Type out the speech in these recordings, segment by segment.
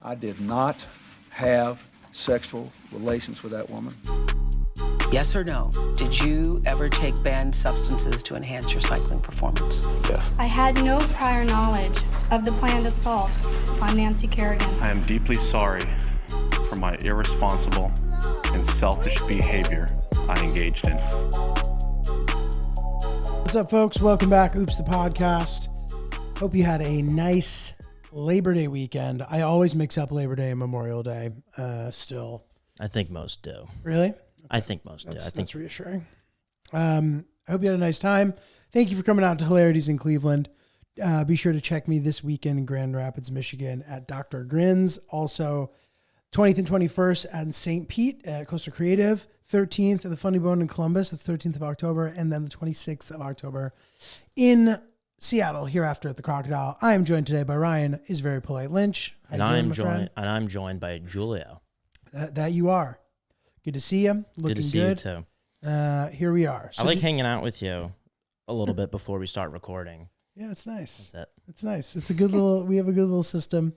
I did not have sexual relations with that woman. Yes or no? Did you ever take banned substances to enhance your cycling performance? Yes. I had no prior knowledge of the planned assault on Nancy Kerrigan. I am deeply sorry for my irresponsible and selfish behavior I engaged in. What's up, folks? Welcome back. Oops, the podcast. Hope you had a nice Labor Day weekend. I always mix up Labor Day and Memorial Day still. I think most do. Really? I think most do. That's reassuring. I hope you had a nice time. Thank you for coming out to Hilarities in Cleveland. Be sure to check me this weekend in Grand Rapids, Michigan at Dr. Grins. Also, 20th and 21st at St. Pete at Coastal Creative. 13th at the Funny Bone in Columbus. That's 13th of October. And then the 26th of October in Seattle, hereafter at the Crocodile. I am joined today by Ryan, is very polite Lynch. And I'm joined by Giulio. That you are. Good to see you. Looking good. To see you too. Here we are. So I like hanging out with you a little bit before we start recording. Yeah, it's nice. That's it. It's nice. It's a good little. We have a good little system.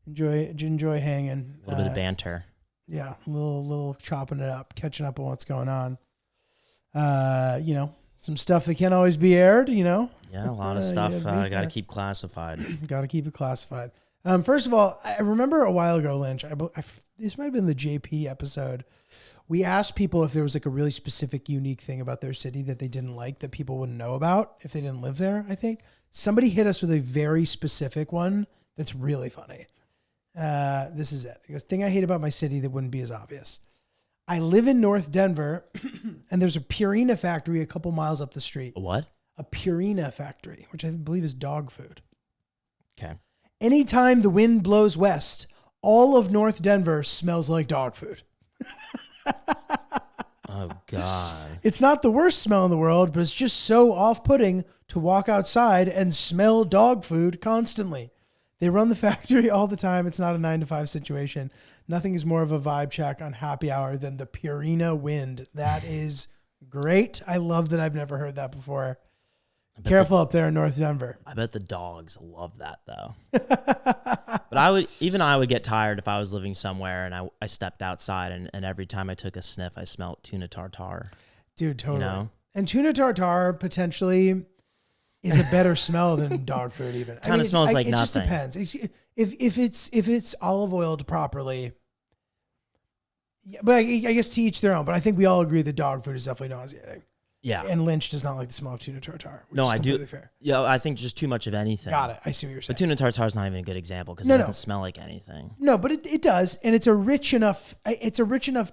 Enjoy hanging. A little bit of banter. Yeah, a little chopping it up, catching up on what's going on. Some stuff that can't always be aired. Yeah, a lot of stuff. Got to keep classified. Got to keep it classified. First of all, I remember a while ago, Lynch. This might have been the JP episode. We asked people if there was like a really specific, unique thing about their city that they didn't like that people wouldn't know about if they didn't live there. I think somebody hit us with a very specific one that's really funny. This is it. He goes, thing I hate about my city that wouldn't be as obvious. I live in North Denver, and there's a Purina factory a couple miles up the street. A what? A Purina factory, which I believe is dog food. Okay. Anytime the wind blows west, all of North Denver smells like dog food. Oh, God. It's not the worst smell in the world, but it's just so off-putting to walk outside and smell dog food constantly. They run the factory all the time. It's not a 9-to-5 situation. Nothing is more of a vibe check on happy hour than the Purina wind. That is great. I love that I've never heard that before. Careful up there in North Denver. I bet the dogs love that, though. But I would get tired if I was living somewhere and I stepped outside and every time I took a sniff, I smelled tuna tartare. Dude, totally. And tuna tartare potentially is a better smell than dog food even. Kind of smells like nothing. It just depends. If it's olive oiled properly, yeah, but I guess to each their own. But I think we all agree that dog food is definitely nauseating. Yeah. And Lynch does not like the smell of tuna tartare. No, I do. Fair. Yeah, I think just too much of anything. Got it. I see what you're saying. But tuna tartare is not even a good example because it doesn't smell like anything. No, but it does, and it's a rich enough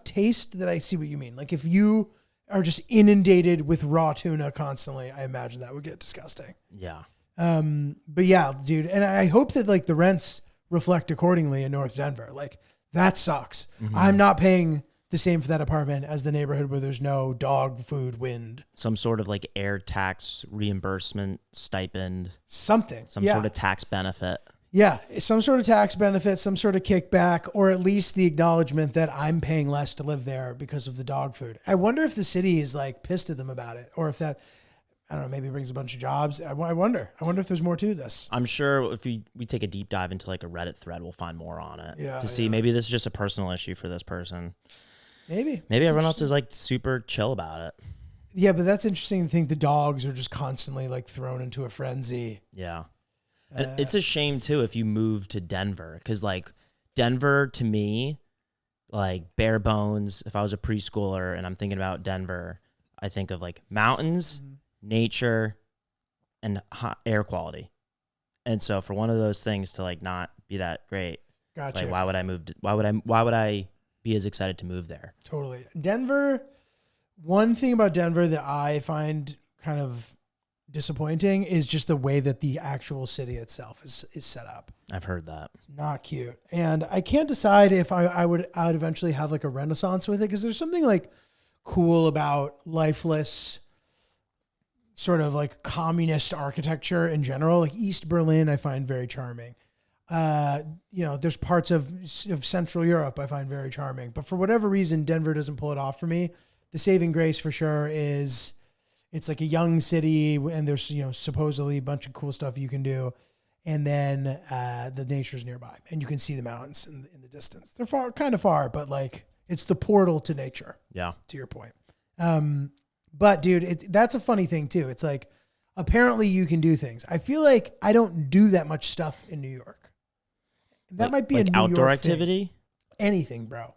taste that I see what you mean. Like if you are just inundated with raw tuna constantly, I imagine that would get disgusting. Yeah. But yeah, dude, and I hope that like the rents reflect accordingly in North Denver. Like that sucks. Mm-hmm. I'm not paying the same for that apartment as the neighborhood where there's no dog food wind. Some sort of like air tax reimbursement stipend. Something. Some sort of tax benefit. Yeah, some sort of tax benefit, some sort of kickback, or at least the acknowledgement that I'm paying less to live there because of the dog food. I wonder if the city is like pissed at them about it, or if that, I don't know, maybe brings a bunch of jobs. I wonder if there's more to this. I'm sure if we take a deep dive into like a Reddit thread, we'll find more on it to see maybe this is just a personal issue for this person. Maybe everyone else is like super chill about it. Yeah, but that's interesting to think the dogs are just constantly like thrown into a frenzy. Yeah. And it's a shame too if you move to Denver because like Denver to me, like bare bones, if I was a preschooler and I'm thinking about Denver, I think of like mountains, nature, and hot air quality. And so for one of those things to like not be that great, gotcha. Like why would I be as excited to move there? Totally. Denver, one thing about Denver that I find kind of disappointing is just the way that the actual city itself is set up. I've heard that. It's not cute. And I can't decide if I would eventually have like a renaissance with it because there's something like cool about lifeless sort of like communist architecture in general. Like East Berlin I find very charming. There's parts of Central Europe I find very charming. But for whatever reason, Denver doesn't pull it off for me. The saving grace for sure is it's like a young city and there's, supposedly a bunch of cool stuff you can do. and then the nature's nearby, and you can see the mountains in the distance. They're kind of far, but like it's the portal to nature. Yeah. To your point. But dude, that's a funny thing too. It's like, apparently you can do things. I feel like I don't do that much stuff in New York. That might be a New outdoor York activity. Thing. Anything, bro.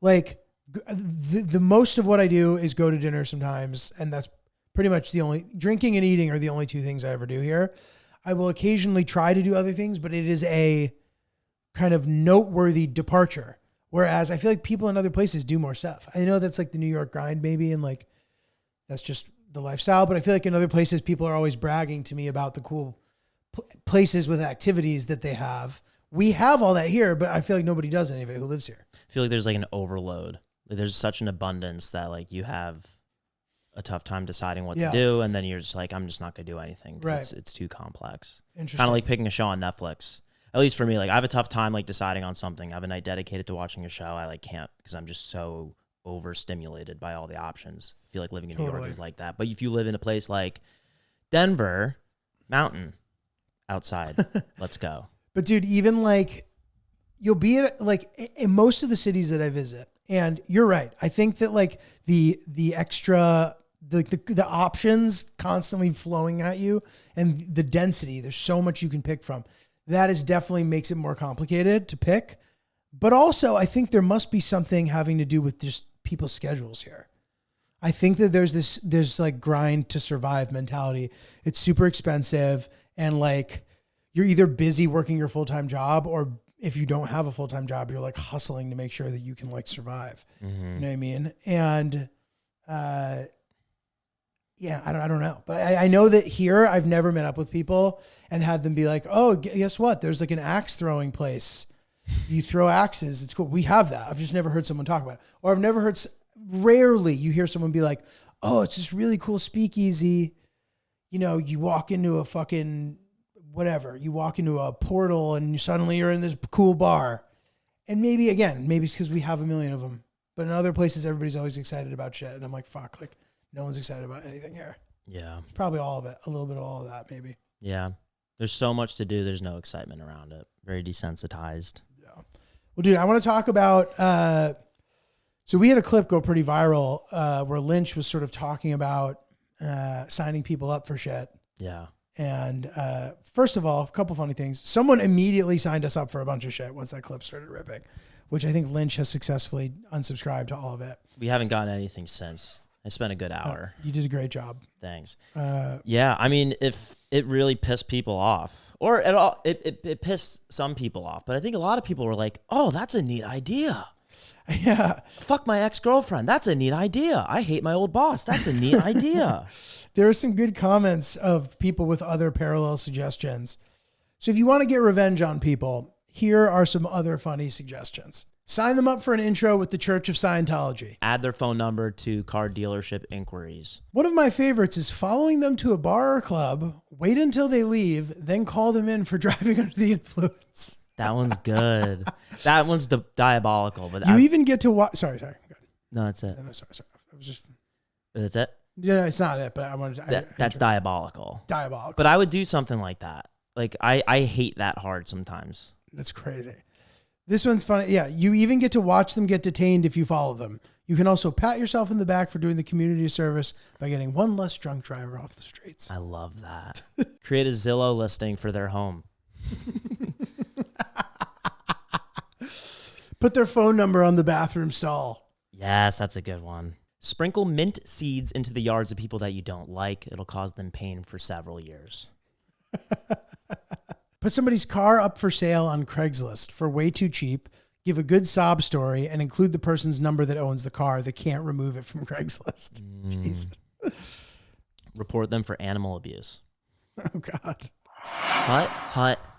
Like the most of what I do is go to dinner sometimes, and that's pretty much the only. Drinking and eating are the only two things I ever do here. I will occasionally try to do other things, but it is a kind of noteworthy departure. Whereas I feel like people in other places do more stuff. I know that's like the New York grind maybe, and like that's just the lifestyle. But I feel like in other places, people are always bragging to me about the cool places with activities that they have. We have all that here, but I feel like nobody does any of it who lives here. I feel like there's like an overload. Like there's such an abundance that like you have a tough time deciding what to do, and then you're just like, I'm just not gonna do anything because it's too complex. Interesting. Kind of like picking a show on Netflix. At least for me, like I have a tough time like deciding on something. I have a night dedicated to watching a show. I like can't because I'm just so overstimulated by all the options. I feel like living in New York is like that. But if you live in a place like Denver, mountain, outside, let's go. But dude, even like you'll be at like in most of the cities that I visit, and you're right. I think that like the extra the options constantly flowing at you and the density, there's so much you can pick from. That is definitely makes it more complicated to pick. But also I think there must be something having to do with just people's schedules here. I think that there's like grind to survive mentality. It's super expensive, and like you're either busy working your full-time job, or if you don't have a full-time job, you're like hustling to make sure that you can like survive. Mm-hmm. You know what I mean? And, yeah, I don't know, but I know that here I've never met up with people and had them be like, oh, guess what? There's like an axe throwing place. You throw axes. It's cool. We have that. I've just never heard someone talk about it. Or I've never heard, rarely you hear someone be like, oh, it's this really cool speakeasy. You know, you walk into a fucking whatever, you walk into a portal and suddenly you're in this cool bar. And maybe it's because we have a million of them, but in other places, everybody's always excited about shit. And I'm like, fuck, like no one's excited about anything here. Yeah. Probably all of it. A little bit of all of that, maybe. Yeah. There's so much to do. There's no excitement around it. Very desensitized. Yeah. Well, dude, I want to talk about, so we had a clip go pretty viral where Lynch was sort of talking about signing people up for shit. Yeah. And first of all, a couple funny things. Someone immediately signed us up for a bunch of shit once that clip started ripping, which I think Lynch has successfully unsubscribed to all of it. We haven't gotten anything since. I spent a good hour. You did a great job. Thanks. Yeah, I mean, if it really pissed people off, or at all, it pissed some people off, but I think a lot of people were like, oh, that's a neat idea. Yeah. Fuck my ex-girlfriend. That's a neat idea. I hate my old boss. That's a neat idea. There are some good comments of people with other parallel suggestions. So if you want to get revenge on people, here are some other funny suggestions. Sign them up for an intro with the Church of Scientology. Add their phone number to car dealership inquiries. One of my favorites is following them to a bar or club, wait until they leave, then call them in for driving under the influence. That one's good. That one's diabolical. But you even get to watch. Sorry. No, that's it. No, sorry. I was just. That's it. Yeah, it's not it. But I wanted to. That's diabolical. Diabolical. But I would do something like that. Like I hate that hard sometimes. That's crazy. This one's funny. Yeah, you even get to watch them get detained if you follow them. You can also pat yourself in the back for doing the community service by getting one less drunk driver off the streets. I love that. Create a Zillow listing for their home. Put their phone number on the bathroom stall. Yes, that's a good one. Sprinkle mint seeds into the yards of people that you don't like. It'll cause them pain for several years. Put somebody's car up for sale on Craigslist for way too cheap. Give a good sob story and include the person's number that owns the car. They can't remove it from Craigslist. Jesus. Report them for animal abuse. Oh, God.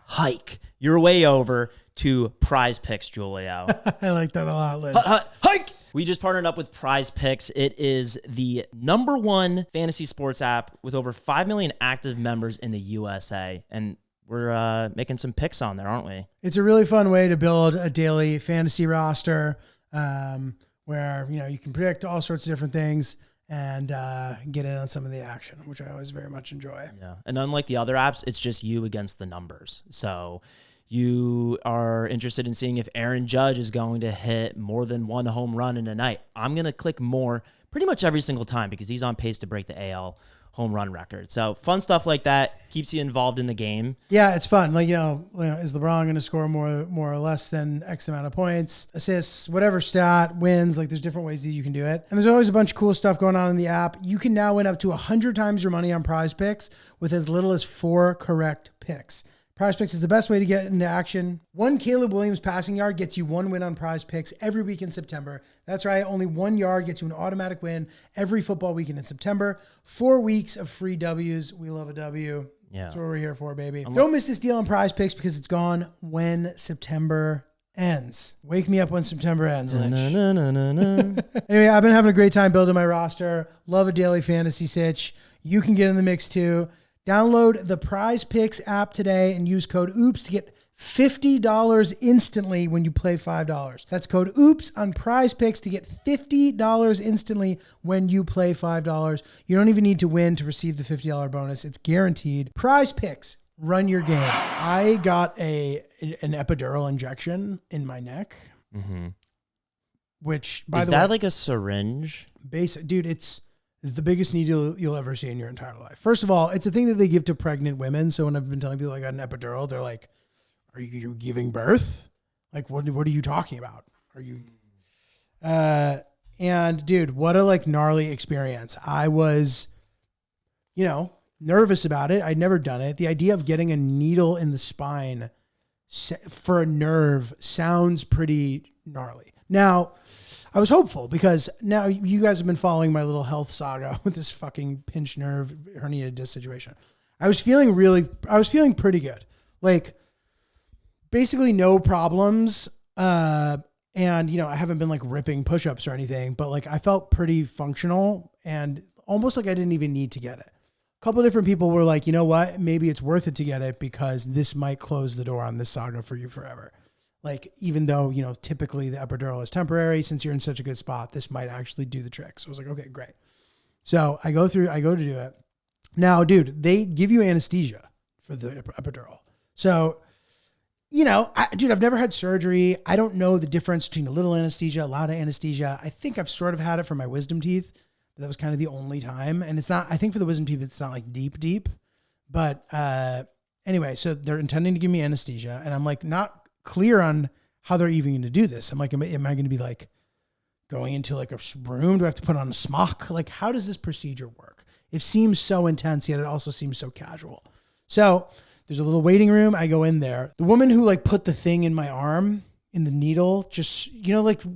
Hike. You're way over to Prize Picks, Giulio. I like that a lot, Lynch. Hike! We just partnered up with Prize Picks. It is the #1 fantasy sports app with over 5 million active members in the USA. And we're making some picks on there, aren't we? It's a really fun way to build a daily fantasy roster where, you know, you can predict all sorts of different things. and get in on some of the action, which I always very much enjoy. Yeah. And unlike the other apps, it's just you against the numbers. So you are interested in seeing if Aaron Judge is going to hit more than one home run in a night. I'm going to click more pretty much every single time because he's on pace to break the AL home run record. So fun stuff like that keeps you involved in the game. Yeah, it's fun. Like, is LeBron going to score more or less than X amount of points, assists, whatever stat, wins? Like, there's different ways that you can do it. And there's always a bunch of cool stuff going on in the app. You can now win up to 100 times your money on Prize Picks with as little as 4 correct picks. Prize Picks is the best way to get into action. One Caleb Williams passing yard gets you 1 win on Prize Picks every week in September. That's right, only 1 yard gets you an automatic win every football weekend in September. 4 weeks of free W's. We love a W. Yeah. That's what we're here for, baby. Don't miss this deal on Prize Picks because it's gone when September ends. Wake me up when September ends, Lynch. Anyway, I've been having a great time building my roster. Love a daily fantasy sitch. You can get in the mix too. Download the Prize Picks app today and use code OOPS to get $50 instantly when you play $5. That's code OOPS on Prize Picks to get $50 instantly when you play $5. You don't even need to win to receive the $50 bonus. It's guaranteed. Prize Picks, run your game. I got an epidural injection in my neck, which, by is the way, that like a syringe? dude, it's the biggest needle you'll ever see in your entire life. First of all, it's a thing that they give to pregnant women. So when I've been telling people I got an epidural, they're like, "Are you giving birth? Like, what are you talking about? Are you?" And dude, what a gnarly experience. I was, nervous about it. I'd never done it. The idea of getting a needle in the spine for a nerve sounds pretty gnarly. Now, I was hopeful because now you guys have been following my little health saga with this fucking pinched nerve herniated disc situation. I was feeling pretty good. Like, basically no problems. And, I haven't been ripping push-ups or anything, but I felt pretty functional and almost like I didn't even need to get it. A couple of different people were like, you know what, maybe it's worth it to get it because this might close the door on this saga for you forever. Even though, typically the epidural is temporary, since you're in such a good spot, this might actually do the trick. So I was like, okay, great. So I go to do it. Now, dude, they give you anesthesia for the epidural. So, I've never had surgery. I don't know the difference between a little anesthesia, a lot of anesthesia. I think I've sort of had it for my wisdom teeth, but that was kind of the only time. And it's not, I think for the wisdom teeth, it's not deep. But anyway, so they're intending to give me anesthesia and I'm not clear on how they're even going to do this. I'm like, am I going to be going into a room? Do I have to put on a smock? How does this procedure work? It seems so intense, yet it also seems so casual. So there's a little waiting room. I go in there. The woman who put the thing in my arm, in the needle, just,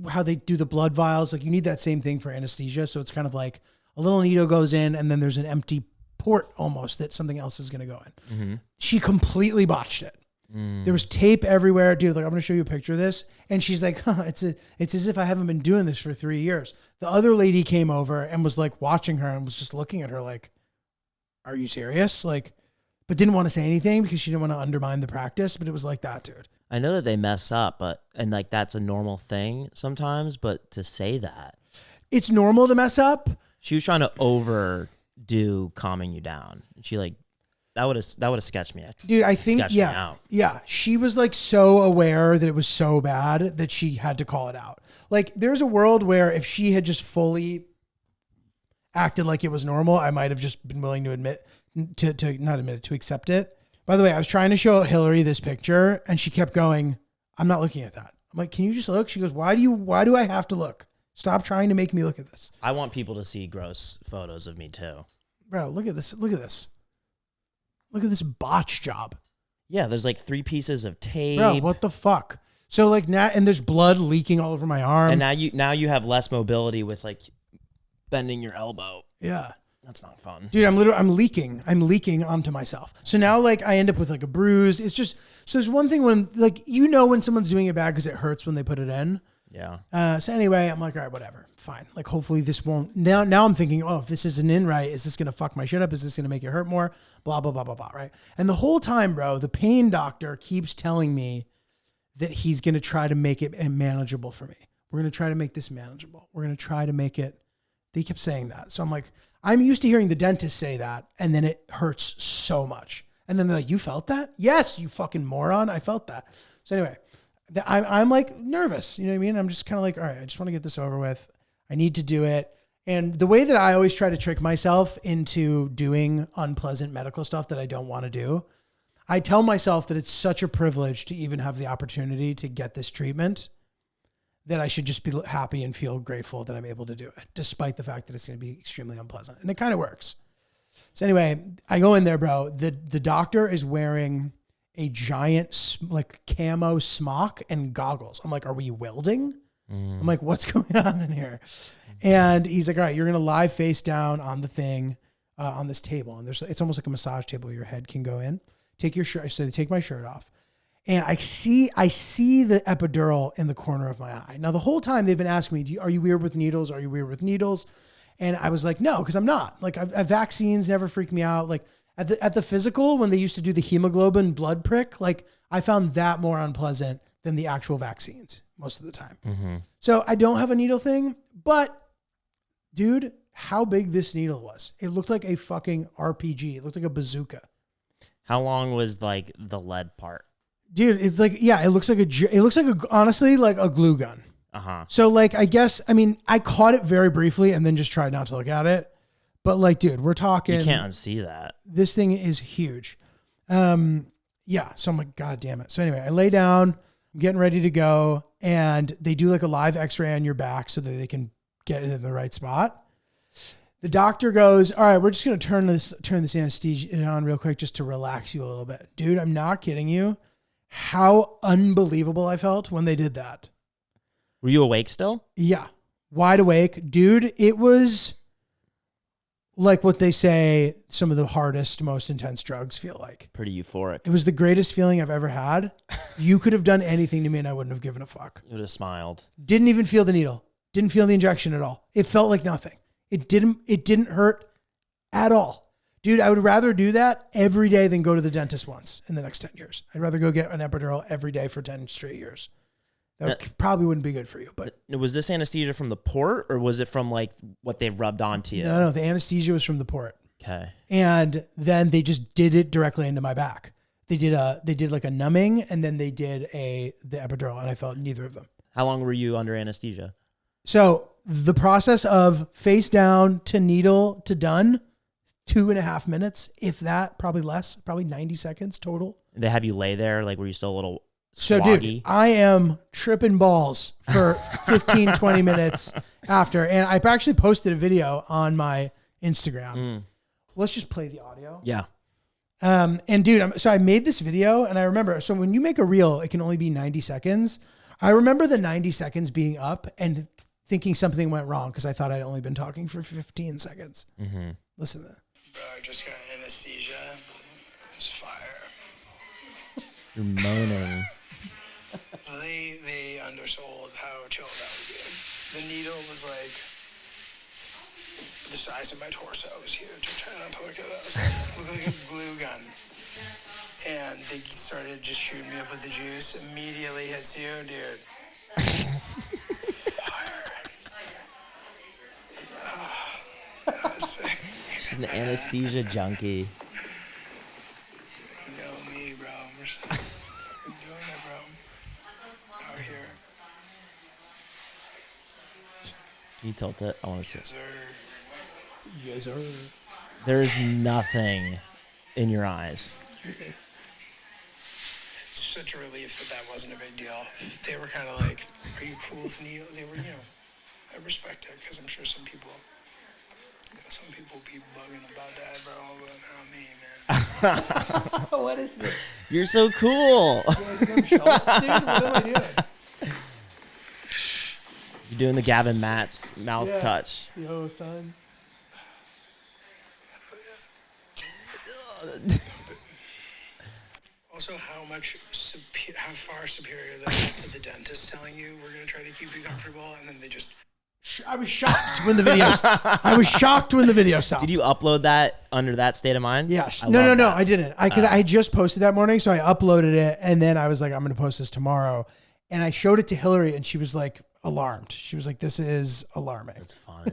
how they do the blood vials, you need that same thing for anesthesia. So it's kind of a little needle goes in and then there's an empty port almost that something else is going to go in. Mm-hmm. She completely botched it. There was tape everywhere. Dude, I'm going to show you a picture of this. And she's like, it's as if I haven't been doing this for 3 years. The other lady came over and was watching her and was just looking at her are you serious? But didn't want to say anything because she didn't want to undermine the practice. But it was like that, dude. I know that they mess up, and that's a normal thing sometimes, but to say that. It's normal to mess up. She was trying to overdo calming you down. She that would have sketched me out. Dude, I think, yeah. She was so aware that it was so bad that she had to call it out. There's a world where if she had just fully acted like it was normal, I might have just been willing to accept it. By the way, I was trying to show Hillary this picture and she kept going, I'm not looking at that. I'm like, can you just look? She goes, why do I have to look? Stop trying to make me look at this. I want people to see gross photos of me too. Bro, look at this. Look at this. Look at this botch job. Yeah, there's 3 pieces of tape. Bro, what the fuck? So now, and there's blood leaking all over my arm. And now you have less mobility with bending your elbow. Yeah. That's not fun. Dude, I'm leaking. I'm leaking onto myself. So now I end up with a bruise. It's just, so there's one thing when when someone's doing it bad because it hurts when they put it in. Yeah. So anyway, I'm like, all right, whatever. Fine. Hopefully this won't, now I'm thinking, oh, if this isn't in right, is this going to fuck my shit up? Is this going to make it hurt more? Blah, blah, blah, blah, blah. Right. And the whole time, bro, the pain doctor keeps telling me that he's going to try to make it manageable for me. We're going to try to make this manageable. We're going to try to make it They kept saying that. So I'm like, I'm used to hearing the dentist say that, and then it hurts so much. And then they're like, you felt that? Yes, you fucking moron. I felt that. So anyway, I'm like nervous. You know what I mean? I'm just kind of like, all right, I just want to get this over with. I need to do it. And the way that I always try to trick myself into doing unpleasant medical stuff that I don't want to do, I tell myself that it's such a privilege to even have the opportunity to get this treatment that I should just be happy and feel grateful that I'm able to do it, despite the fact that it's going to be extremely unpleasant. And it kind of works. So anyway, I go in there, bro. The doctor is wearing a giant like camo smock and goggles. I'm like, are we welding? I'm like, what's going on in here? And he's like, all right, you're going to lie face down on the thing, on this table. And it's almost like a massage table. Your head can go in. Take your shirt. So they take my shirt off. And I see the epidural in the corner of my eye. Now, the whole time they've been asking me, are you weird with needles? Are you weird with needles? And I was like, no, because I'm not. Like, vaccines never freak me out. Like, at the physical, when they used to do the hemoglobin blood prick, like, I found that more unpleasant than the actual vaccines most of the time. Mm-hmm. So I don't have a needle thing, but dude, how big this needle was. It looked like a fucking RPG. It looked like a bazooka. How long was like the lead part? Dude, it's like, yeah, it looks like honestly, like a glue gun. Uh-huh. So like, I caught it very briefly and then just tried not to look at it. But like, dude, we're talking. You can't unsee that. This thing is huge. Yeah. So I'm like, God damn it. So anyway, I lay down, I'm getting ready to go, and they do like a live x-ray on your back so that they can get it in the right spot. The doctor goes, all right, we're just going to turn this anesthesia on real quick just to relax you a little bit. Dude, I'm not kidding you. How unbelievable I felt when they did that. Were you awake still? Yeah. Wide awake. Dude, it was like what they say some of the hardest, most intense drugs feel like. Pretty euphoric. It was the greatest feeling I've ever had. You could have done anything to me and I wouldn't have given a fuck. You would have smiled. Didn't even feel the needle. Didn't feel the injection at all. It felt like nothing. It didn't hurt at all. Dude, I would rather do that every day than go to the dentist once in the next 10 years. I'd rather go get an epidural every day for 10 straight years. That probably wouldn't be good for you. But was this anesthesia from the port or was it from like what they rubbed onto you? No, the anesthesia was from the port. Okay. And then they just did it directly into my back. They did like a numbing and then they did the epidural and I felt neither of them. How long were you under anesthesia? So the process of face down to needle to done, 2.5 minutes, if that, probably less, probably 90 seconds total. They have you lay there, like were you still a little swaggy? So dude, I am tripping balls for 15, 20 minutes after. And I actually posted a video on my Instagram. Let's just play the audio. Yeah. And dude, so I made this video and I remember, so when you make a reel, it can only be 90 seconds. I remember the 90 seconds being up and thinking something went wrong because I thought I'd only been talking for 15 seconds. Mm-hmm. Listen to that. Bro, I just got anesthesia. It's fire. You're moaning. They undersold how chill that would be. The needle was like the size of my torso. It was huge. I'm trying not to look at it. It looked like a glue gun. And they started just shooting me up with the juice. Immediately hits you, dude. Fire. She's an anesthesia junkie. You know me, bro. We're doing it, bro. Out here. Can you tilt it? I want to see. Yes, sir. There's nothing in your eyes. Such a relief that wasn't a big deal. They were kind of like, are you cool with needles? They were, I respect it because I'm sure some people be bugging about that, bro, but not me, man. What is this? You're so cool. I think I'm Schultz, dude? What am I doing? You're doing the Gavin Matz mouth touch. Yo, son. Also, how far superior that is to the dentist telling you we're going to try to keep you comfortable, and then they just... I was shocked when the video stopped. Did you upload that under that state of mind? Yes. No, I didn't. Because I just posted that morning, so I uploaded it, and then I was like, I'm going to post this tomorrow. And I showed it to Hillary, and she was like, alarmed. She was like, "This is alarming." It's funny.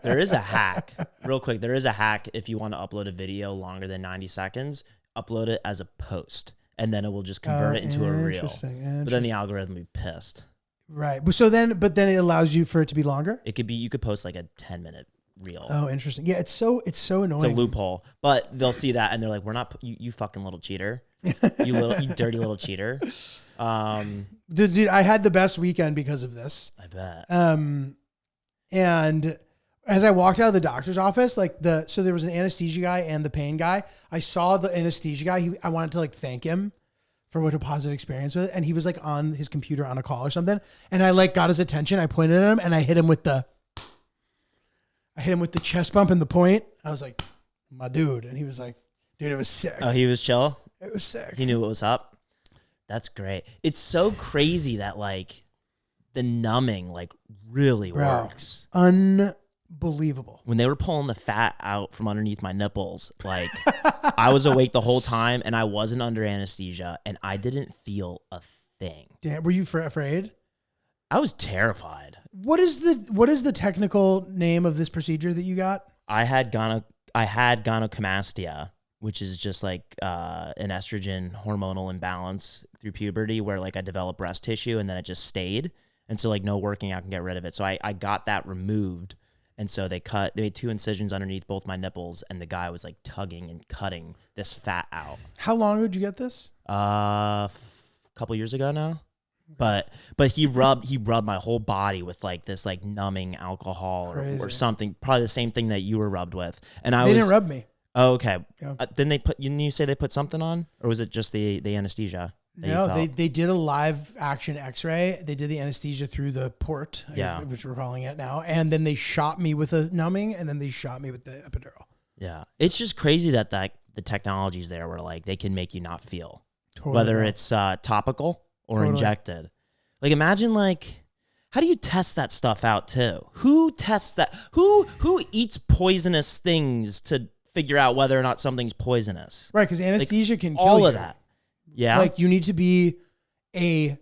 There is a hack. Real quick, there is a hack if you want to upload a video longer than 90 seconds, upload it as a post, and then it will just convert it into a reel. But then the algorithm will be pissed. Right. But then it allows you for it to be longer? It could be, you could post like a 10-minute reel. Oh, interesting. Yeah, it's so annoying. It's a loophole. But they'll see that and they're like, we're not, you fucking little cheater. You dirty little cheater. Dude, I had the best weekend because of this. I bet. And as I walked out of the doctor's office, so there was an anesthesia guy and the pain guy. I saw the anesthesia guy. I wanted to like thank him for what a positive experience was. And he was like on his computer on a call or something. And I like got his attention. I pointed at him and I hit him with the chest bump and the point. I was like, my dude. And he was like, dude, it was sick. Oh, he was chill? It was sick. He knew what was up? That's great. It's so crazy that like the numbing like really works. Unbelievable. When they were pulling the fat out from underneath my nipples, like I was awake the whole time and I wasn't under anesthesia and I didn't feel a thing. Damn, were you afraid? I was terrified. What is the technical name of this procedure that you got? I had gynecomastia, which is just like an estrogen hormonal imbalance through puberty where like I developed breast tissue and then it just stayed. And so like no working out can get rid of it. So I got that removed. And so they made 2 incisions underneath both my nipples and the guy was like tugging and cutting this fat out. How long ago did you get this? A couple years ago now. But he rubbed my whole body with like this like numbing alcohol or something, probably the same thing that you were rubbed with. And they didn't rub me. Oh, okay. Yeah. Then you say they put something on, or was it just the anesthesia? No, they did a live action X-ray. They did the anesthesia through the port, which we're calling it now, and then they shot me with a numbing, and then they shot me with the epidural. Yeah, it's just crazy that the technology's there where like they can make you not feel, Totally whether right. it's topical or injected. Like imagine like, how do you test that stuff out too? Who tests that? Who eats poisonous things to figure out whether or not something's poisonous? Right, because anesthesia like, can kill all you. of that. Yeah, like you need to be an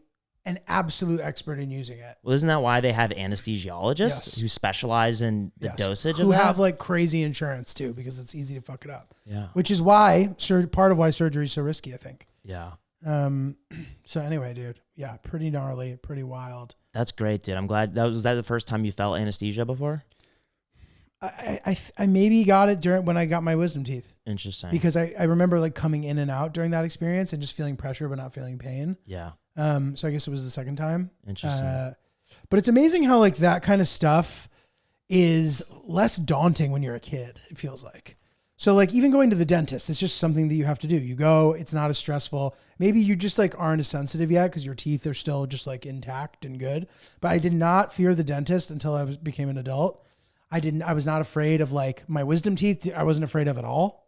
absolute expert in using it. Well, isn't that why they have anesthesiologists who specialize in the dosage of that? Who have like crazy insurance too, because it's easy to fuck it up. Yeah. Which is why part of why surgery is so risky, I think. Yeah. So anyway, dude, yeah, pretty gnarly, pretty wild. That's great, dude. I'm glad was that the first time you felt anesthesia before? I maybe got it when I got my wisdom teeth. Interesting. Because I remember like coming in and out during that experience and just feeling pressure but not feeling pain. Yeah. So I guess it was the second time. Interesting. But it's amazing how like that kind of stuff is less daunting when you're a kid, it feels like. So like even going to the dentist, it's just something that you have to do. You go, it's not as stressful. Maybe you just like aren't as sensitive yet because your teeth are still just like intact and good. But I did not fear the dentist until I became an adult. I was not afraid of like my wisdom teeth. I wasn't afraid of at all.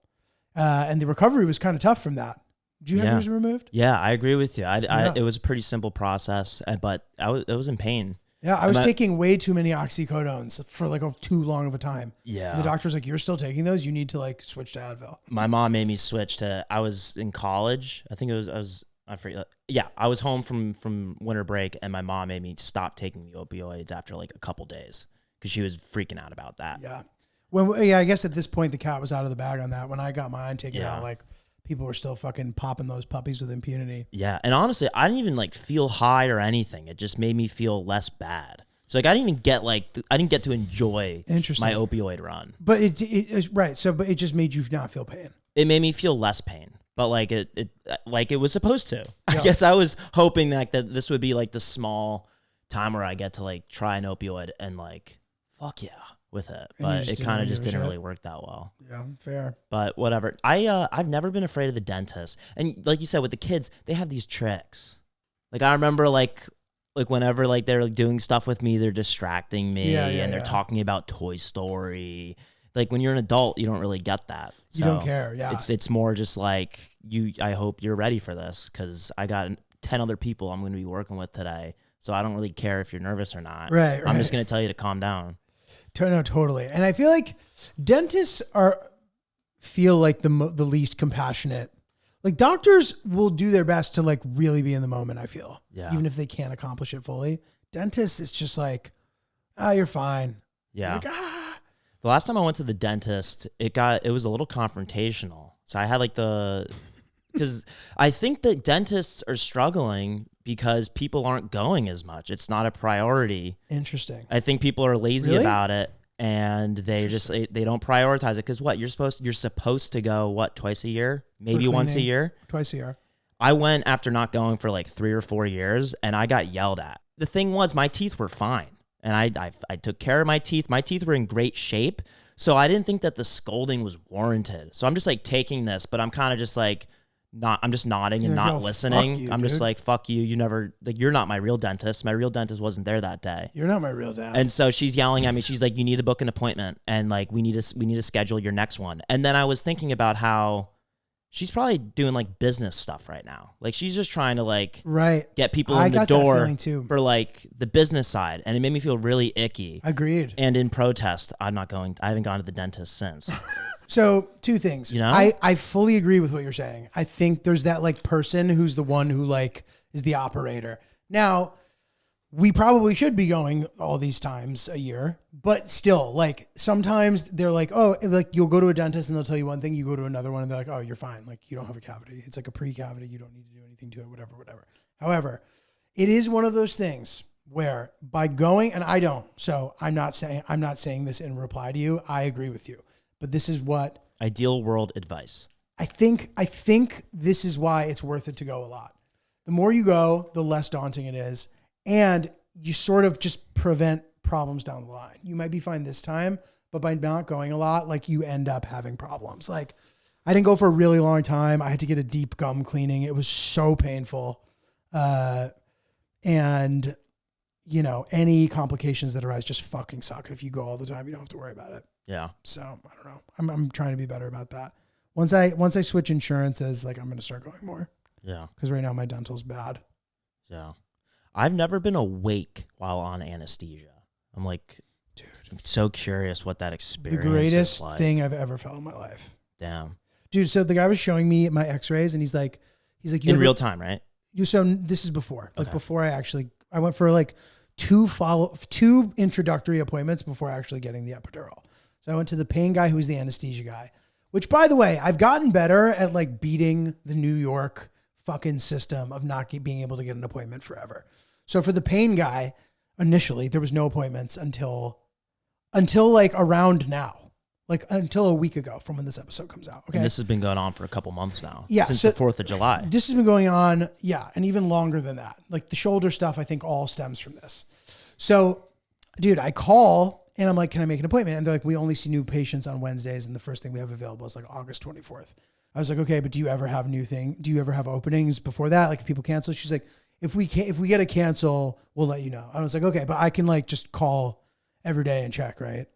And the recovery was kind of tough from that. Did you have yours removed? Yeah, I agree with you. It was a pretty simple process, but I was in pain. Yeah, I was taking way too many oxycodones for like too long of a time. Yeah. And the doctor was like, you're still taking those? You need to like switch to Advil. My mom made me switch I was in college. I think I forget. Yeah, I was home from winter break and my mom made me stop taking the opioids after like a couple days because she was freaking out about that. Yeah. I guess at this point the cat was out of the bag on that. When I got mine taken out, like people were still fucking popping those puppies with impunity. Yeah. And honestly, I didn't even like feel high or anything. It just made me feel less bad. So like I didn't get to enjoy my opioid run. But it's right. So, but it just made you not feel pain. It made me feel less pain, but like it was supposed to. I guess I was hoping that this would be like the small time where I get to like try an opioid and like, fuck yeah with it. But it kind of just didn't really work that well. Yeah, fair. But whatever. I've never been afraid of the dentist. And like you said, with the kids, they have these tricks. Like I remember like whenever like they're like doing stuff with me, they're distracting me and they're talking about Toy Story. Like when you're an adult, you don't really get that. So you don't care. Yeah. It's more just like I hope you're ready for this because I got 10 other people I'm going to be working with today. So I don't really care if you're nervous or not. Right. I'm just going to tell you to calm down. No, totally. And I feel like dentists feel like the least compassionate. Like doctors will do their best to like really be in the moment, I feel. Yeah. Even if they can't accomplish it fully. Dentists, it's just like, you're fine. Yeah. Like, The last time I went to the dentist, it was a little confrontational. So I had like because I think that dentists are struggling because people aren't going as much. It's not a priority. Interesting. I think people are lazy Really? about it, and they don't prioritize it. Because what you're supposed to go twice a year, maybe once a cleaning. year. Twice a year. I went after not going for like 3 or 4 years, and I got yelled at. The thing was, my teeth were fine, and I took care of my teeth. My teeth were in great shape, so I didn't think that the scolding was warranted. So I'm just like taking this, but I'm kind of just like I'm just nodding and You're like, not "Oh, fuck listening. you, I'm just dude." like, fuck you. You never you're not my real dentist. My real dentist wasn't there that day. You're not my real dad. And so she's yelling at me. She's like, you need to book an appointment, and like we need to schedule your next one. And then I was thinking about how she's probably doing like business stuff right now. Like she's just trying to like right. get people I in the got that door feeling too. for like the business side, and it made me feel really icky. Agreed. And in protest, I haven't gone to the dentist since. So 2 things. You know? I fully agree with what you're saying. I think there's that like person who's the one who like is the operator. Now, we probably should be going all these times a year, but still, like sometimes they're like, oh, like you'll go to a dentist and they'll tell you one thing, you go to another one and they're like, oh, you're fine. Like you don't have a cavity. It's like a pre-cavity. You don't need to do anything to it, whatever. However, it is one of those things where by going, and I don't, so I'm not saying this in reply to you. I agree with you, but this is what Ideal world advice. I think this is why it's worth it to go a lot. The more you go, the less daunting it is. And you sort of just prevent problems down the line. You might be fine this time, but by not going a lot, like you end up having problems. Like I didn't go for a really long time. I had to get a deep gum cleaning. It was so painful. And you know, any complications that arise just fucking suck. And if you go all the time, you don't have to worry about it. Yeah. So I don't know. I'm trying to be better about that. Once I switch insurances, like I'm going to start going more. Yeah. Because right now my dental's bad. Yeah. I've never been awake while on anesthesia. I'm like, dude, I'm so curious what that experience The greatest is like. thing I've ever felt in my life. Damn. Two. So the guy was showing me my x-rays and he's like, you in real time, right? So this is before, like Okay. before I went for like two introductory appointments before actually getting the epidural. So I went to the pain guy who was the anesthesia guy, which by the way, I've gotten better at like beating the New York fucking system of not being able to get an appointment forever. So for the pain guy, initially there was no appointments until like around now, like until a week ago from when this episode comes out. Okay. And this has been going on for a couple months now. Yeah, Since so- the 4th of July. This has been going on, yeah, and even longer than that. Like the shoulder stuff, I think all stems from this. So, dude, I call and I'm like, can I make an appointment? And they're like, we only see new patients on Wednesdays, and the first thing we have available is like August 24th. I was like, okay, but do you ever have do you ever have openings before that? Like if people cancel? She's like, if we get a cancel, we'll let you know. I was like, okay, but I can like just call every day and check, right?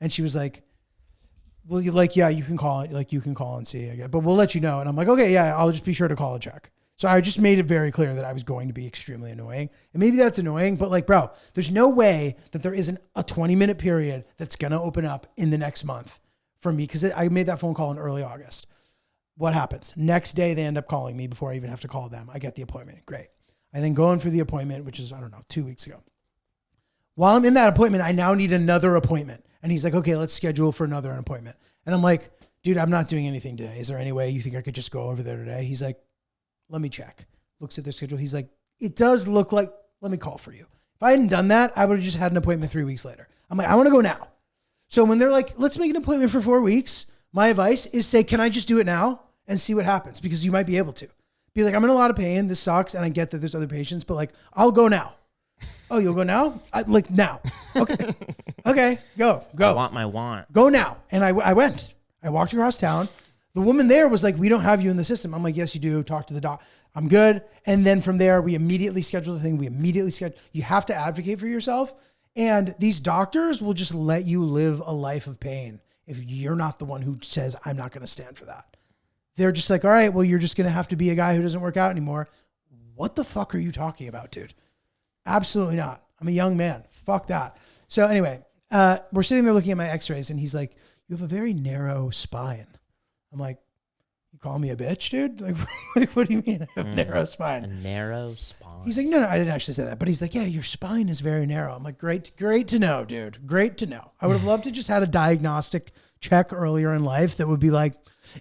And she was like, well, yeah, you can call it, like you can call and see, I guess, but we'll let you know. And I'm like, okay, yeah, I'll just be sure to call and check. So I just made it very clear that I was going to be extremely annoying. And maybe that's annoying, but like, bro, there's no way that there isn't a 20-minute period that's going to open up in the next month for me, because I made that phone call in early August. What happens? Next day, they end up calling me before I even have to call them. I get the appointment. Great. I then go in for the appointment, which is, 2 weeks ago. While I'm in that appointment, I now need another appointment. And he's like, okay, let's schedule for another appointment. And I'm like, dude, I'm not doing anything today. Is there any way you think I could just go over there today? He's like, let me check. Looks at their schedule. He's like, it does look like, let me call for you. If I hadn't done that, I would have just had an appointment 3 weeks later. I'm like, I want to go now. So when they're like, let's make an appointment for 4 weeks, my advice is say, can I just do it now and see what happens? Because you might be able to. Be like, I'm in a lot of pain. This sucks. And I get that there's other patients, but like, I'll go now. Oh, you'll go now? Like now. Okay. Okay. Go. I want my want. Go now. And I went. I walked across town. The woman there was like, we don't have you in the system. I'm like, yes, you do. Talk to the doc. I'm good. And then from there, we immediately schedule the thing. You have to advocate for yourself. And these doctors will just let you live a life of pain if you're not the one who says, I'm not going to stand for that. They're just like, all right, well, you're just going to have to be a guy who doesn't work out anymore. What the fuck are you talking about, dude? Absolutely not. I'm a young man. Fuck that. So anyway, we're sitting there looking at my x-rays and he's like, you have a very narrow spine. I'm like, You call me a bitch, dude? Like what do you mean I have a narrow A spine? narrow spine. He's like, no, I didn't actually say that. But he's like, yeah, your spine is very narrow. I'm like, great to know, dude. Great to know. I would have loved to just had a diagnostic check earlier in life that would be like,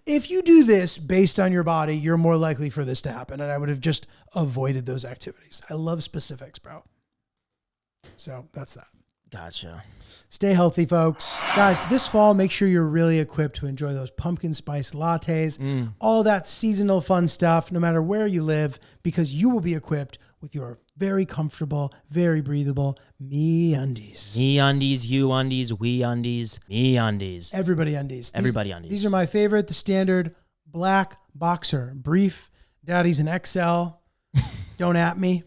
if you do this based on your body, you're more likely for this to happen. And I would have just avoided those activities. I love specifics, bro. So that's that. Gotcha. Stay healthy, folks. Guys, this fall, make sure you're really equipped to enjoy those pumpkin spice lattes, all that seasonal fun stuff, no matter where you live, because you will be equipped with your very comfortable, very breathable MeUndies. MeUndies, you undies, we undies, MeUndies. Everybody undies. Everybody undies. These are my favorite. The standard black boxer brief. Daddy's an XL. Don't at me.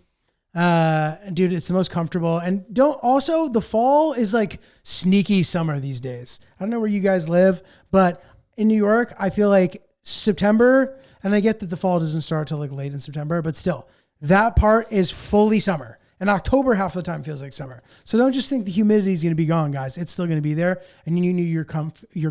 Dude, it's the most comfortable. And the fall is like sneaky summer these days. I don't know where you guys live, but in New York, I feel like September, and I get that the fall doesn't start till like late in September, but still, that part is fully summer. And October half the time feels like summer. So don't just think the humidity is going to be gone, guys. It's still going to be there, and you need your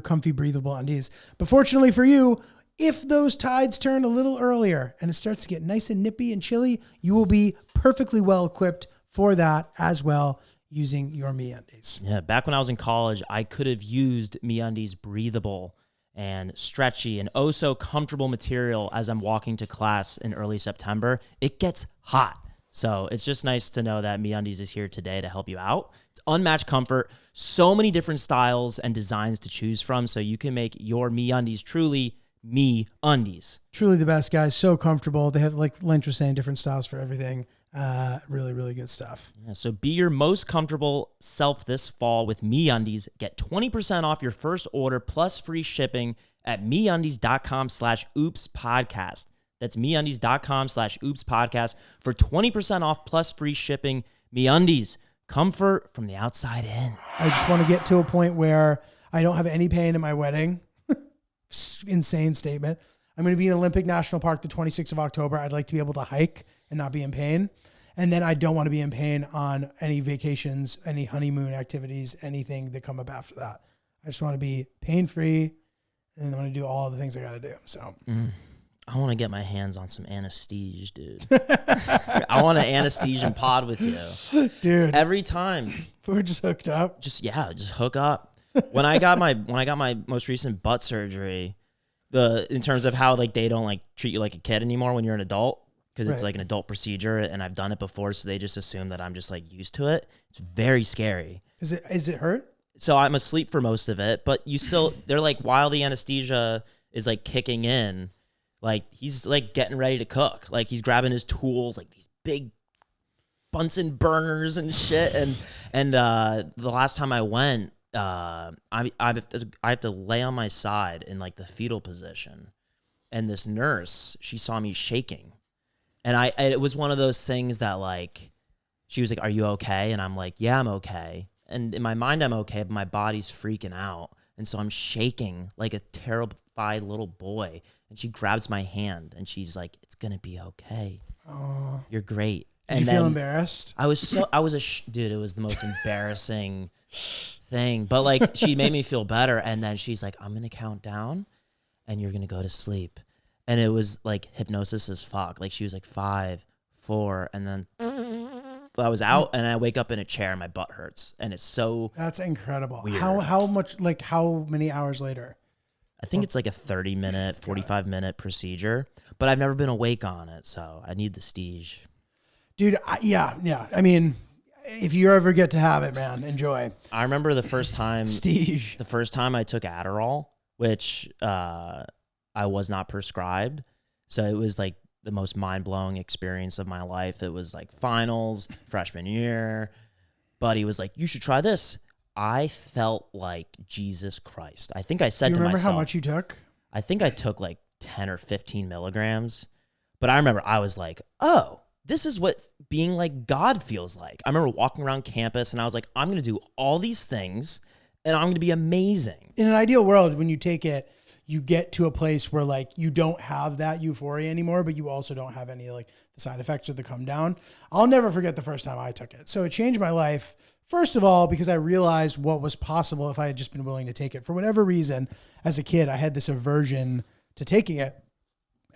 comfy, breathable undies. But fortunately for you, if those tides turn a little earlier and it starts to get nice and nippy and chilly, you will be perfectly well equipped for that as well using your MeUndies. Yeah, back when I was in college, I could have used MeUndies breathable and stretchy and oh so comfortable material as I'm walking to class in early September. It gets hot. So it's just nice to know that MeUndies is here today to help you out. It's unmatched comfort, so many different styles and designs to choose from, so you can make your MeUndies truly MeUndies. Truly the best, guys. So comfortable. They have, like Lynch was saying, different styles for everything. Really, really good stuff. Yeah, so be your most comfortable self this fall with MeUndies. Get 20% off your first order plus free shipping at MeUndies.com/OopsPodcast. That's MeUndies.com/OopsPodcast for 20% off plus free shipping. MeUndies, comfort from the outside in. I just want to get to a point where I don't have any pain in my wedding. Insane statement. I'm going to be in Olympic National Park the 26th of October. I'd like to be able to hike and not be in pain. And then I don't want to be in pain on any vacations, any honeymoon activities, anything that come up after that. I just want to be pain-free, and I want to do all the things I got to do. So I want to get my hands on some anesthesia, dude. I want an anesthesia pod with you. Dude. Every time. We're just hooked up. Just hook up. When I got my most recent butt surgery, in terms of how like they don't like treat you like a kid anymore when you're an adult, because it's like an adult procedure and I've done it before, so they just assume that I'm just like used to it. It's very scary. Is it hurt? So I'm asleep for most of it, but they're like, while the anesthesia is like kicking in, like he's like getting ready to cook. Like he's grabbing his tools, like these big Bunsen burners and shit. And the last time I went, I have to lay on my side in like the fetal position, and this nurse, she saw me shaking, and it was one of those things that like, she was like, "Are you okay?" And I'm like, "Yeah, I'm okay." And in my mind, I'm okay, but my body's freaking out, and so I'm shaking like a terrified little boy. And she grabs my hand, and she's like, "It's gonna be okay. Oh. You're great." Did you feel embarrassed? Dude, it was the most embarrassing thing. But like, she made me feel better. And then she's like, "I'm going to count down and you're going to go to sleep." And it was like hypnosis as fuck. Like she was like 5, 4, and then I was out, and I wake up in a chair and my butt hurts. And it's so That's incredible. weird. How many hours later? I think it's like a 30-minute, 45-minute procedure, but I've never been awake on it. So I need the Stige. Dude, yeah. I mean, if you ever get to have it, man, enjoy. I remember the first time Stige. I took Adderall, which I was not prescribed. So it was like the most mind-blowing experience of my life. It was like finals, freshman year. Buddy was like, "You should try this." I felt like Jesus Christ. I think I said to myself. You remember how much you took? I think I took like 10 or 15 milligrams. But I remember I was like, oh, this is what being like God feels like. I remember walking around campus and I was like, I'm going to do all these things and I'm going to be amazing. In an ideal world, when you take it, you get to a place where like you don't have that euphoria anymore, but you also don't have any like the side effects or the come down. I'll never forget the first time I took it. So it changed my life. First of all, because I realized what was possible if I had just been willing to take it. For whatever reason, as a kid, I had this aversion to taking it.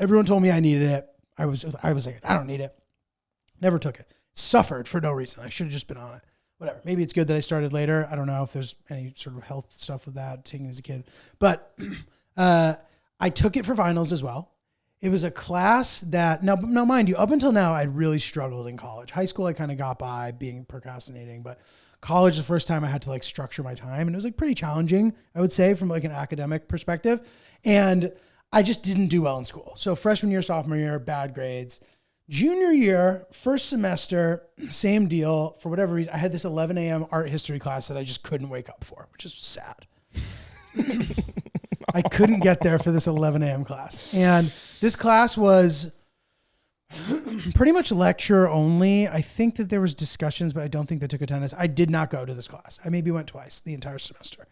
Everyone told me I needed it. I was like, I don't need it. Never took it. Suffered for no reason. I should have just been on it. Whatever. Maybe it's good that I started later. I don't know if there's any sort of health stuff with that, taking it as a kid. But I took it for finals as well. It was a class that, now mind you, up until now, I really struggled in college. High school, I kind of got by being procrastinating, but college, the first time I had to like structure my time, and it was like pretty challenging, I would say, from like an academic perspective. And I just didn't do well in school. So freshman year, sophomore year, bad grades. Junior year, first semester, same deal. For whatever reason, I had this 11 a.m. art history class that I just couldn't wake up for, which is sad. I couldn't get there for this 11 a.m. class. And this class was pretty much lecture only. I think that there was discussions, but I don't think they took attendance. I did not go to this class. I maybe went twice the entire semester.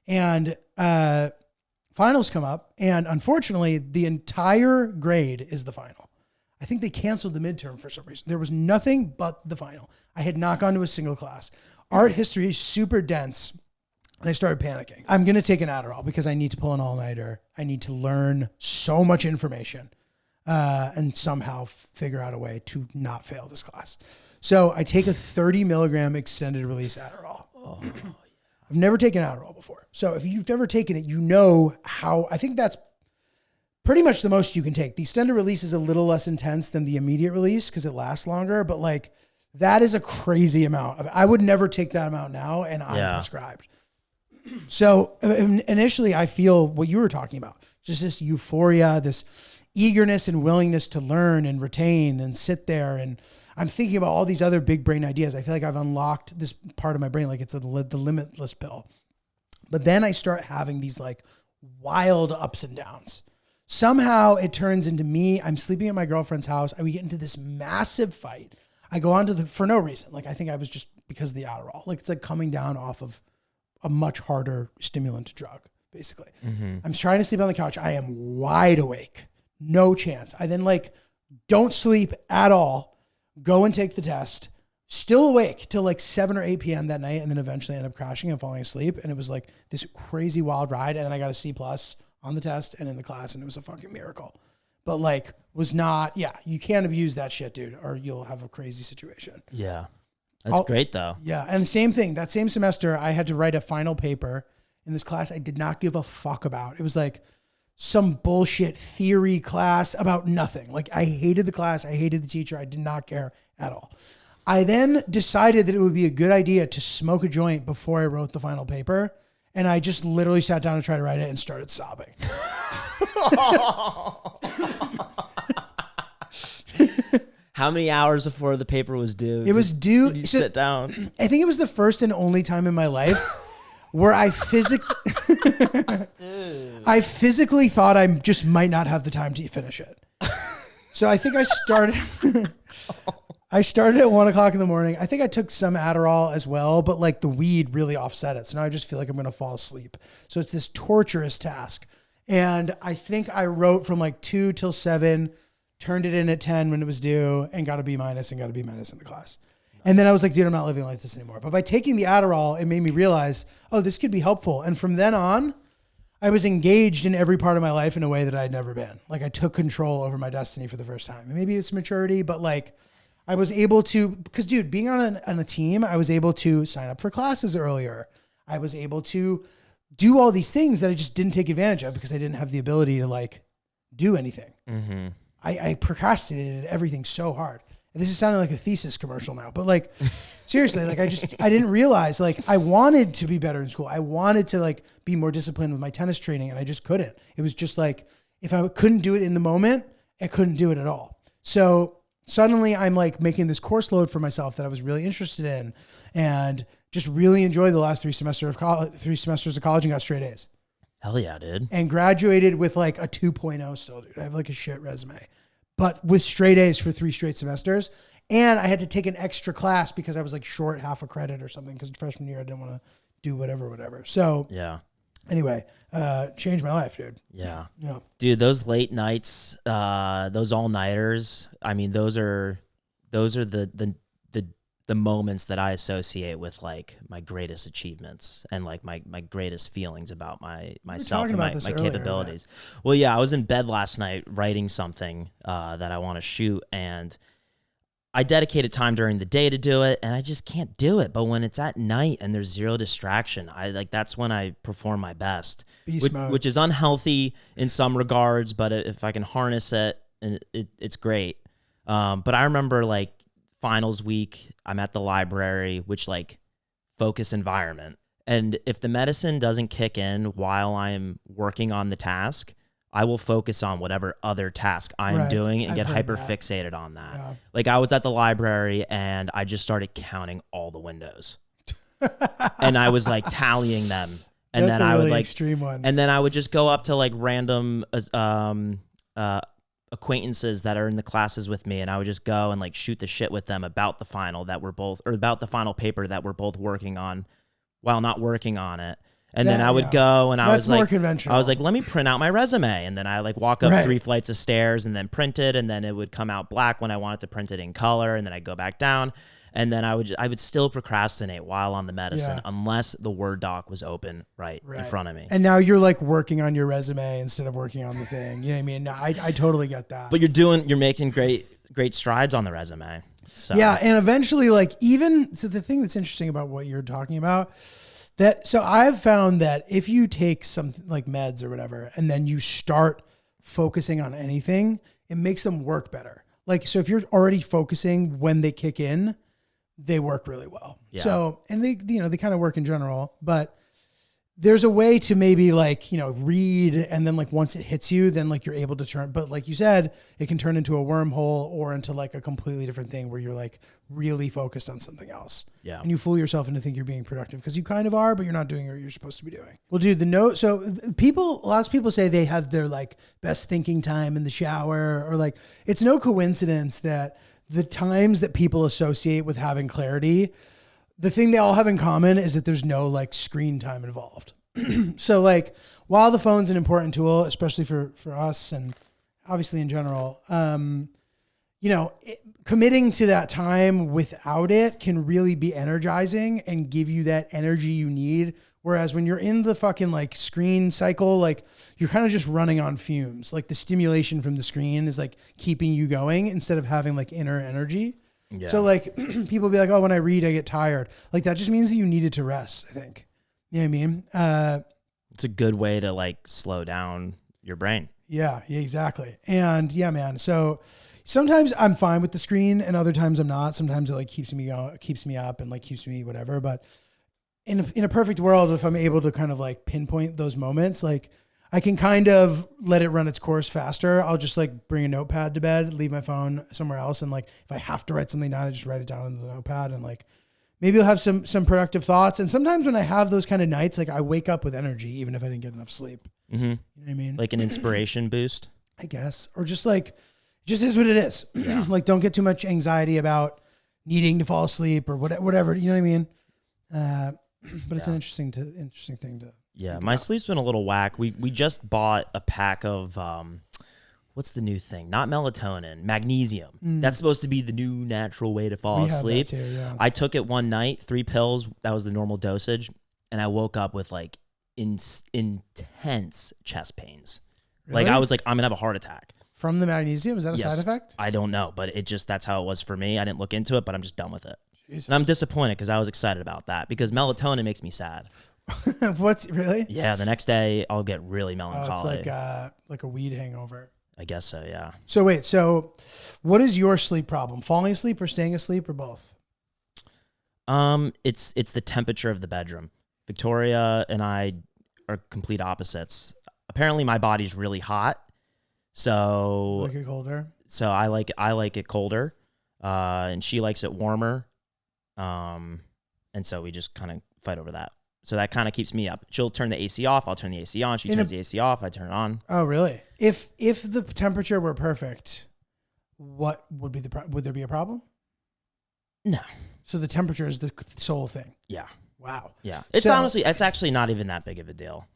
And finals come up, and unfortunately, the entire grade is the final. I think they canceled the midterm for some reason. There was nothing but the final. I had not gone to a single class. Art history is super dense. And I started panicking. I'm going to take an Adderall because I need to pull an all-nighter. I need to learn so much information and somehow figure out a way to not fail this class. So I take a 30 milligram extended release Adderall. Oh, yeah. I've never taken Adderall before. So if you've never taken it, you know how, I think that's pretty much the most you can take. The extended release is a little less intense than the immediate release because it lasts longer, but like that is a crazy amount. I would never take that amount now, and I'm prescribed. So initially I feel what you were talking about, just this euphoria, this eagerness and willingness to learn and retain and sit there. And I'm thinking about all these other big brain ideas. I feel like I've unlocked this part of my brain, like it's the limitless pill. But then I start having these like wild ups and downs. Somehow it turns into me. I'm sleeping at my girlfriend's house. We get into this massive fight. I go on to for no reason. Like I think I was just because of the Adderall. Like it's like coming down off of a much harder stimulant drug, basically. Mm-hmm. I'm trying to sleep on the couch. I am wide awake. No chance. I then like don't sleep at all, go and take the test, still awake till like 7 or 8 p.m. that night, and then eventually end up crashing and falling asleep. And it was like this crazy wild ride. And then I got a C+ on the test and in the class, and it was a fucking miracle. But like was not, you can't abuse that shit, dude, or you'll have a crazy situation. Yeah. That's great though. Yeah. And same thing, that same semester, I had to write a final paper in this class I did not give a fuck about. It was like some bullshit theory class about nothing. Like I hated the class. I hated the teacher. I did not care at all. I then decided that it would be a good idea to smoke a joint before I wrote the final paper. And I just literally sat down and tried to write it and started sobbing. How many hours before the paper was due? It was due. Did you sit down? I think it was the first and only time in my life where I physically thought I just might not have the time to finish it. So I think I started at 1 o'clock in the morning. I think I took some Adderall as well, but like the weed really offset it. So now I just feel like I'm going to fall asleep. So it's this torturous task. And I think I wrote from like 2 till 7, turned it in at 10 when it was due, and got a B- and got a B- in the class. And then I was like, dude, I'm not living like this anymore. But by taking the Adderall, it made me realize, oh, this could be helpful. And from then on, I was engaged in every part of my life in a way that I'd never been. Like I took control over my destiny for the first time. And maybe it's maturity, but like I was able to, because dude, being on a team, I was able to sign up for classes earlier. I was able to do all these things that I just didn't take advantage of because I didn't have the ability to like do anything. Mm-hmm. I procrastinated everything so hard. And this is sounding like a thesis commercial now, but like seriously, like I didn't realize like I wanted to be better in school. I wanted to like be more disciplined with my tennis training, and I just couldn't. It was just like, if I couldn't do it in the moment, I couldn't do it at all. So suddenly I'm like making this course load for myself that I was really interested in, and just really enjoyed the last 3 semesters of college and got straight A's. Hell yeah, dude. And graduated with like a 2.0 still, dude. I have like a shit resume, but with straight A's for 3 straight semesters. And I had to take an extra class because I was like short half a credit or something because freshman year I didn't want to do whatever. So yeah. Anyway, changed my life, dude. Yeah. Dude, those late nights, those all-nighters, I mean, those are the the moments that I associate with like my greatest achievements and like my greatest feelings about myself talking and about my this earlier, capabilities. Well, yeah, I was in bed last night writing something that I want to shoot, and I dedicated time during the day to do it, and I just can't do it. But when it's at night and there's zero distraction, that's when I perform my best, which is unhealthy in some regards. But if I can harness it, and it's great. But I remember like finals week, I'm at the library, which like focus environment, and if the medicine doesn't kick in while I'm working on the task, I will focus on whatever other task I'm doing and get hyper fixated on that. Yeah. Like I was at the library and I just started counting all the windows and I was like tallying them. And That's then a I really would like, extreme one. And then I would just go up to like random, acquaintances that are in the classes with me, and I would just go and like shoot the shit with them about the final about the final paper that we're both working on while not working on it. And then I would go and I was like, let me print out my resume. And then I like walk up 3 flights of stairs and then print it. And then it would come out black when I wanted to print it in color. And then I'd go back down. And then I would still procrastinate while on the medicine unless the Word doc was open right in front of me. And now you're like working on your resume instead of working on the thing. You know what I mean? No, I totally get that. But you're making great strides on the resume. So. Yeah. And eventually so the thing that's interesting about what you're talking about, so I've found that if you take something like meds or whatever, and then you start focusing on anything, it makes them work better. Like, so if you're already focusing when they kick in, they work really well. Yeah. So, and they kind of work in general, but there's a way to maybe like, read. And then like, once it hits you, then like you're able to turn, but like you said, it can turn into a wormhole or into like a completely different thing where you're like really focused on something else. Yeah. And you fool yourself into think you're being productive because you kind of are, but you're not doing what you're supposed to be doing. Well, dude, lots of people say they have their like best thinking time in the shower, or like, it's no coincidence that the times that people associate with having clarity, the thing they all have in common is that there's no like screen time involved. So like, while the phone's an important tool, especially for us and obviously in general, committing to that time without it can really be energizing and give you that energy you need. Whereas when you're in the fucking like screen cycle, like you're kind of just running on fumes. Like the stimulation from the screen is like keeping you going instead of having like inner energy. Yeah. So like people be like, oh, when I read, I get tired. Like that just means that you needed to rest, I think. You know what I mean? It's a good way to like slow down your brain. Yeah, exactly. And yeah, man. So sometimes I'm fine with the screen and other times I'm not. Sometimes it like keeps me up and like keeps me whatever. But in a perfect world, if I'm able to kind of like pinpoint those moments, like I can kind of let it run its course faster. I'll just like bring a notepad to bed, leave my phone somewhere else. And like, if I have to write something down, I just write it down in the notepad and like, maybe I'll have some productive thoughts. And sometimes when I have those kind of nights, like I wake up with energy, even if I didn't get enough sleep. Mm-hmm. You know what I mean? Like an inspiration boost, I guess, or just like, just is what it is. Yeah. Like don't get too much anxiety about needing to fall asleep or whatever, you know what I mean? But it's an interesting thing to. Yeah, my sleep's been a little whack. We just bought a pack of what's the new thing? Not melatonin, magnesium. That's supposed to be the new natural way to fall asleep. Too, yeah. I took it one night, 3 pills. That was the normal dosage, and I woke up with like intense chest pains. Really? Like I was like, I'm gonna have a heart attack. From the magnesium? Is that a side effect? I don't know, but that's how it was for me. I didn't look into it, but I'm just done with it. Jesus. And I'm disappointed because I was excited about that because melatonin makes me sad. What's really? Yeah, the next day I'll get really melancholy. It's like a weed hangover. I guess so, yeah. So wait, what is your sleep problem? Falling asleep or staying asleep or both? It's the temperature of the bedroom. Victoria and I are complete opposites. Apparently my body's really hot. So like it colder. So I like it colder. And she likes it warmer. And so we just kind of fight over that. So that kind of keeps me up. She'll turn the AC off. I'll turn the AC on. She turns the AC off. I turn it on. Oh, really? If the temperature were perfect, what would be would there be a problem? No. So the temperature is the sole thing. Yeah. Wow. Yeah. It's actually not even that big of a deal.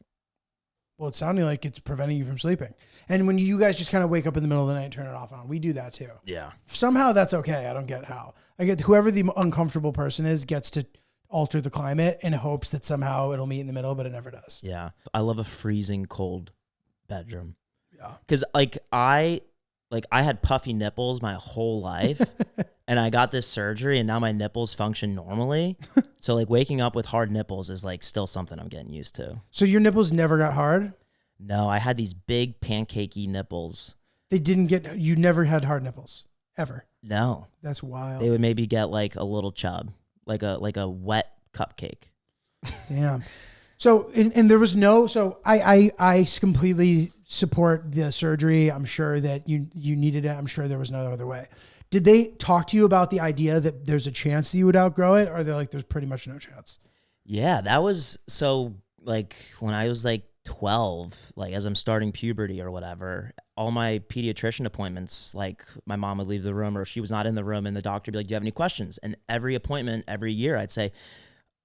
Well, it's sounding like it's preventing you from sleeping. And when you guys just kind of wake up in the middle of the night and turn it off on, we do that too. Yeah. Somehow that's okay. I don't get how. I get whoever the uncomfortable person is gets to alter the climate in hopes that somehow it'll meet in the middle, but it never does. Yeah. I love a freezing cold bedroom. Yeah. Cause I had puffy nipples my whole life and I got this surgery and now my nipples function normally. So like waking up with hard nipples is like still something I'm getting used to. So your nipples never got hard? No, I had these big pancakey nipples. You never had hard nipples ever. No. That's wild. They would maybe get like a little chub, like a wet cupcake. Damn. So, and there was no, so I completely support the surgery. I'm sure that you needed it. I'm sure there was no other way. Did they talk to you about the idea that there's a chance that you would outgrow it? Or they're like, there's pretty much no chance? Yeah, that was so like when I was like 12, like as I'm starting puberty or whatever, all my pediatrician appointments, like my mom would leave the room or if she was not in the room and the doctor would be like, do you have any questions? And every appointment, every year I'd say,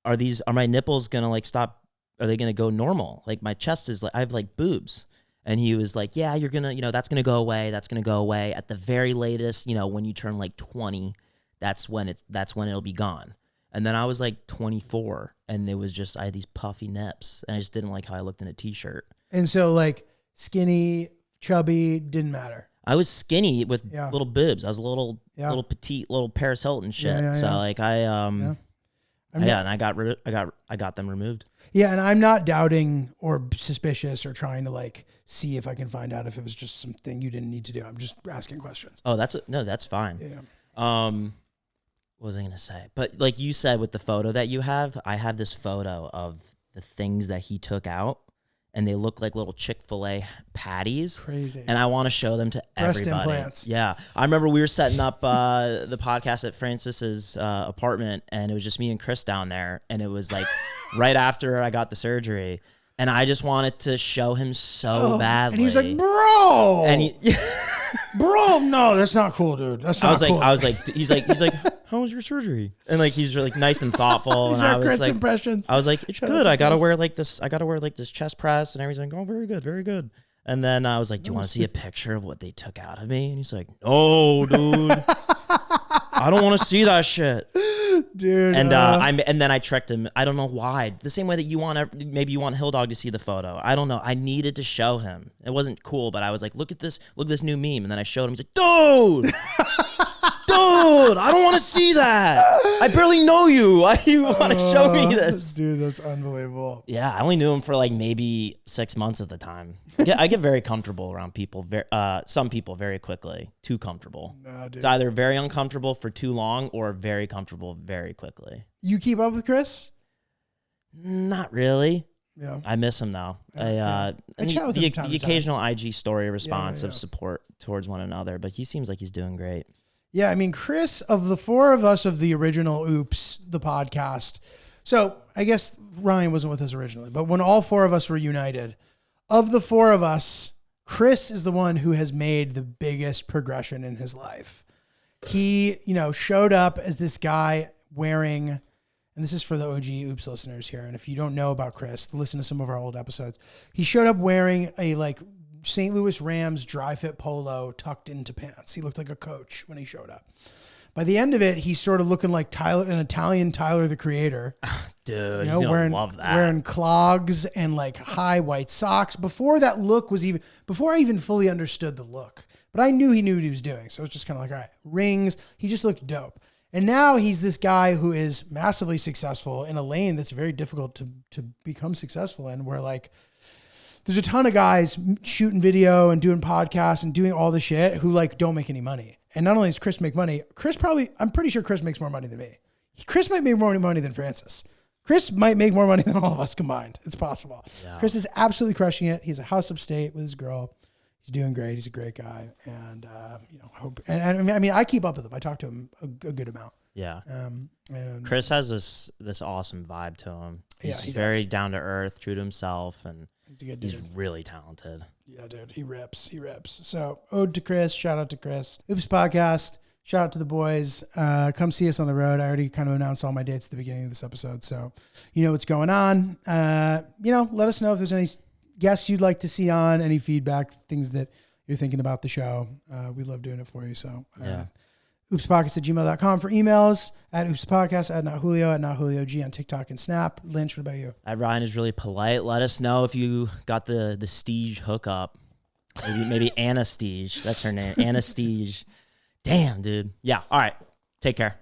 are my nipples going to like stop? Are they going to go normal? Like my chest is like, I have like boobs. And he was like, yeah, you're going to, that's going to go away. That's going to go away at the very latest, when you turn like 20, that's when it'll be gone. And then I was like 24 and it was just, I had these puffy nips and I just didn't like how I looked in a t-shirt. And so like skinny, chubby, didn't matter. I was skinny with little boobs. I was a little petite, little Paris Hilton shit. Yeah. So like and I got them removed. Yeah, and I'm not doubting or suspicious or trying to like see if I can find out if it was just something you didn't need to do. I'm just asking questions. Oh, that's fine. Yeah. What was I gonna say? But like you said with the photo that you have, I have this photo of the things that he took out, and they look like little Chick-fil-A patties. Crazy. And I want to show them to Breast everybody. implants. Yeah. I remember we were setting up the podcast at Francis's apartment, and it was just me and Chris down there. And it was like right after I got the surgery. And I just wanted to show him so badly. And he's like, bro. And he, bro, no, that's not cool, dude. That's not cool. He's like, how was your surgery? And like, he's really nice and thoughtful. These and are I was Chris like, impressions. I was like, it's good. I gotta wear like this chest press and everything. Oh, very good, very good. And then I was like, do you want to see a picture of what they took out of me? And he's like, no, dude, I don't want to see that shit. Dude, and and then I tricked him. I don't know why. The same way that maybe you want Hill Dog to see the photo. I don't know. I needed to show him. It wasn't cool, but I was like, look at this new meme. And then I showed him. He's like, dude, I don't want to see that. I barely know you. Why do you want to show me this? Dude, that's unbelievable. Yeah, I only knew him for like maybe 6 months at the time. I get very comfortable around people. Some people very quickly. Too comfortable. No, dude. It's either very uncomfortable for too long or very comfortable very quickly. You keep up with Chris? Not really. Yeah. I miss him though. I chat with him from time The to time. occasional IG story response Yeah. of support towards one another, but he seems like he's doing great. Yeah, I mean, Chris, of the four of us of the original Oops, the podcast, so I guess Ryan wasn't with us originally, but when all four of us were united, of the four of us, Chris is the one who has made the biggest progression in his life. He, showed up as this guy wearing, and this is for the OG Oops listeners here, and if you don't know about Chris, listen to some of our old episodes. He showed up wearing a St. Louis Rams dry fit polo tucked into pants. He looked like a coach when he showed up. By the end of it, he's sort of looking like an Italian Tyler, the Creator. Dude, he's gonna love that. Wearing clogs and high white socks. Before I even fully understood the look, but I knew he knew what he was doing. So it was just kind of like, all right, rings. He just looked dope. And now he's this guy who is massively successful in a lane that's very difficult to become successful in, where there's a ton of guys shooting video and doing podcasts and doing all the shit who don't make any money. And not only does Chris make money, I'm pretty sure Chris makes more money than me. Chris might make more money than Francis. Chris might make more money than all of us combined. It's possible. Yeah. Chris is absolutely crushing it. He's a house upstate with his girl. He's doing great. He's a great guy. And, I keep up with him. I talk to him a good amount. Yeah. And Chris has this awesome vibe to him. He's very down to earth, true to himself, and he's a good dude. He's really talented. Yeah, dude. He rips. So ode to Chris. Shout out to Chris. Oops Podcast. Shout out to the boys. Come see us on the road. I already kind of announced all my dates at the beginning of this episode. So you know what's going on. Let us know if there's any guests you'd like to see on, any feedback, things that you're thinking about the show. We love doing it for you. So, oopspodcast@gmail.com for emails, at oopspodcast, at @notjulio, at @notjuliog on TikTok and Snap. Lynch, what about you? Ryan is really polite. Let us know if you got the Stige hookup. Maybe Anna Stige. That's her name. Anna Stige. Damn, dude. Yeah. All right. Take care.